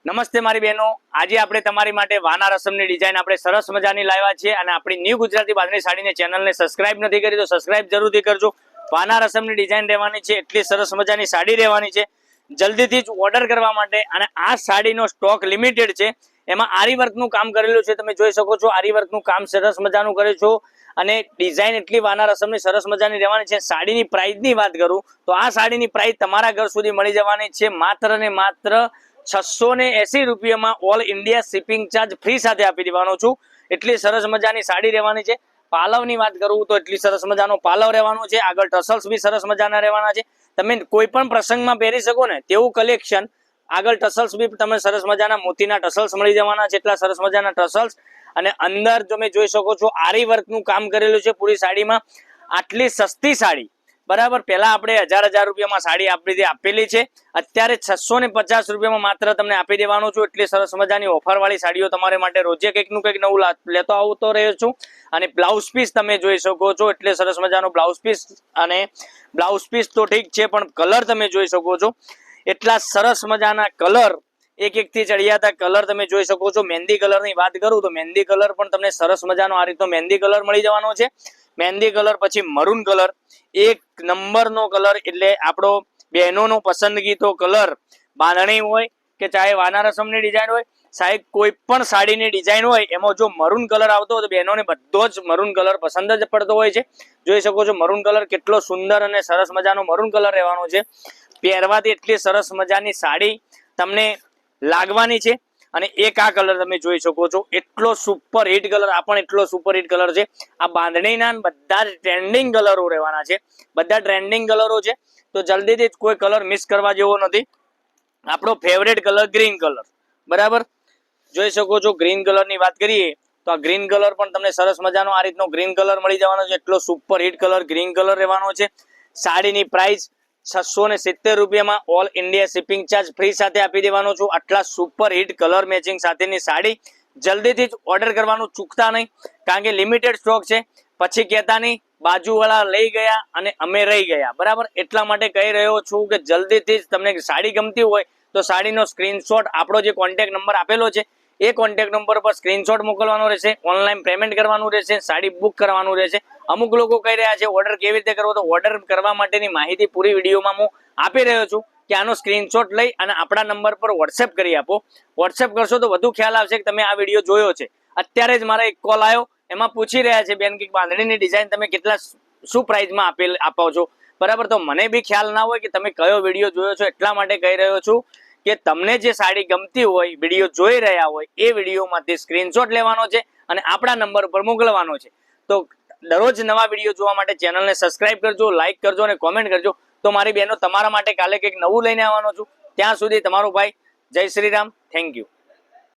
નમસ્તે મારી બહેનો, આજે આપણે તમારી માટે વાના રસમની ડિઝાઇન આપણે સરસ મજાની લાવ્યા છીએ અને આપણી ન્યૂ ગુજરાતી બાંધણી સાડીની ચેનલને સબસ્ક્રાઇબ નથી કરી તો સબસ્ક્રાઇબ જરૂરથી કરજો। વાના રસમની ડિઝાઇન રહેવાની છે, એટલી સરસ મજાની સાડી રહેવાની છે। જલ્દીથી જ ઓર્ડર કરવા માટે અને આ સાડીનો સ્ટોક લિમિટેડ છે। એમાં આરી વર્કનું કામ કરેલું છે, તમે જોઈ શકો છો। આરી વર્કનું કામ સરસ મજાનું કર્યું છે અને ડિઝાઇન એટલી વાના રસમની સરસ મજાની રહેવાની છે। સાડીની પ્રાઇસની વાત કરું તો આ સાડીની પ્રાઇસ તમારા ઘર સુધી મળી જવાની છે માત્ર ને માત્ર 680 રૂપિયામાં। All India shipping charge free સાથે આપી દેવાનો છું। એટલી સરસ મજાની સાડી રહેવાની છે। પાલવની વાત કરું તો એટલી સરસ મજાનો પાલવ રહેવાનો છે। આગળ ટસલ્સ બી સરસ મજાના રહેવાના છે। તમે કોઈ પણ પ્રસંગમાં પહેરી શકો ને તેવું કલેક્શન। આગળ ટસલ્સ બી તમે સરસ મજાના મોતીના ટસલ્સ મળી જવાના છે, એટલા સરસ મજાના ટસલ્સ। અને અંદર તમે જોઈ શકો છો આરી વર્કનું કામ કરેલું છે પૂરી સાડીમાં। આટલી સસ્તી સાડી બરાબર, પહેલા આપણે 1000 રૂપિયામાં સાડી આપેલી છે, અત્યારે 650 રૂપિયામાં માત્ર તમને આપી દેવાનો છું। એટલી સરસ મજાની ઓફર વાળી સાડીઓ તમારે માટે રોજે કંઈક નવું લેતો આવતો રહ્યો છું। અને બ્લાઉઝ પીસ તમે જોઈ શકો છો, એટલે સરસ મજાનો બ્લાઉઝ પીસ। અને બ્લાઉઝ પીસ તો ઠીક છે પણ કલર તમે જોઈ શકો છો, એટલા સરસ મજાના કલર, એક થી ચડિયાતા કલર તમે જોઈ શકો છો। મહેંદી કલરની વાત કરું તો મહેંદી કલર પણ તમને સરસ મજાનો આ રીતનો મહેંદી કલર મળી જવાનો છે। મહેંદી કલર પછી મરૂન કલર, એક નંબરનો કલર, એટલે આપણો બહેનોનો પસંદગીતો કલર। બાંધણી હોય કે ચાહે વાના રસમની ડિઝાઇન હોય, સાહેબ કોઈ પણ સાડીની ડિઝાઇન હોય એમાં જો મરૂન કલર આવતો હોય તો બહેનોને બધો જ મરૂન કલર પસંદ જ પડતો હોય છે। જોઈ શકો છો મરૂન કલર કેટલો સુંદર અને સરસ મજાનો મરૂન કલર રહેવાનો છે। પહેરવાથી એટલી સરસ મજાની સાડી તમને લાગવાની છે। અને એક આ કલર તમે જોઈ શકો છો, એટલો સુપર હિટ કલર, આ પણ એટલો સુપર હિટ કલર છે। આ બાંધણીના બધા જ ટ્રેન્ડિંગ કલરો રહેવાના છે, બધા ટ્રેન્ડિંગ કલરો છે, તો જલ્દીથી જ કોઈ કલર મિસ કરવા જેવો નથી। આપણો ફેવરેટ કલર ગ્રીન કલર, બરાબર જોઈ શકો છો। ગ્રીન કલરની વાત કરીએ તો આ ગ્રીન કલર પણ તમને સરસ મજાનો આ રીતનો ગ્રીન કલર મળી જવાનો છે, એટલો super hit colour green colour રહેવાનો છે। સાડીની પ્રાઇસ 670 રૂપિયામાં all India shipping charge free સાથે આપી દેવાનો છું। આટલા સુપર હિટ કલર મેચિંગ સાથેની સાડી જલ્દીથી જ ઓર્ડર કરવાનું ચૂકતા નહીં, કારણ કે લિમિટેડ સ્ટોક છે, પછી કહેતા નહીં બાજુવાળા લઈ ગયા અને અમે રહી ગયા, બરાબર। એટલા માટે કહી રહ્યો છું કે જલ્દીથી જ તમને સાડી ગમતી હોય તો સાડીનો સ્ક્રીનશોટ, આપણો જે કોન્ટેક્ટ નંબર આપેલો છે એ કોન્ટેક્ટ નંબર પર સ્ક્રીનશોટ મોકલવાનો રહેશે, ઓનલાઈન પેમેન્ટ કરવાનું રહેશે, સાડી બુક કરવાનું રહેશે। અમુક લોકો કહી રહ્યા છે ઓર્ડર કેવી રીતે કરવો, તો ઓર્ડર કરવા માટેની માહિતી પૂરી વિડીયોમાં હું આપી રહ્યો છું કે આનો સ્ક્રીનશોટ લઈ અને આપણા નંબર પર વોટ્સએપ કરી આપો। વોટ્સએપ કરશો તો વધુ ખ્યાલ આવશે કે તમે આ વિડીયો જોયો છે। અત્યારે જ મારા એક કોલ આવ્યો, એમાં પૂછી રહ્યા છે બેન કે બાંધણીની ડિઝાઇન તમે કેટલા શું પ્રાઇસમાં આપો છો, બરાબર। તો મને બી ખ્યાલ ના હોય કે તમે કયો વિડીયો જોયો છો, એટલા માટે કહી રહ્યો છું કે તમને જે સાડી ગમતી હોય, વિડીયો જોઈ રહ્યા હોય, એ વિડીયોમાંથી સ્ક્રીનશોટ લેવાનો છે અને આપણા નંબર પર મોકલવાનો છે। તો દરરોજ નવા વિડીયો જોવા માટે ચેનલને સબસ્ક્રાઇબ કરજો, લાઇક કરજો અને કોમેન્ટ કરજો। તો મારી બહેનો તમારા માટે કાલે કંઈક નવું લઈને આવવાનો છું। ત્યાં સુધી તમારો ભાઈ, જય શ્રી રામ, થેન્ક યુ।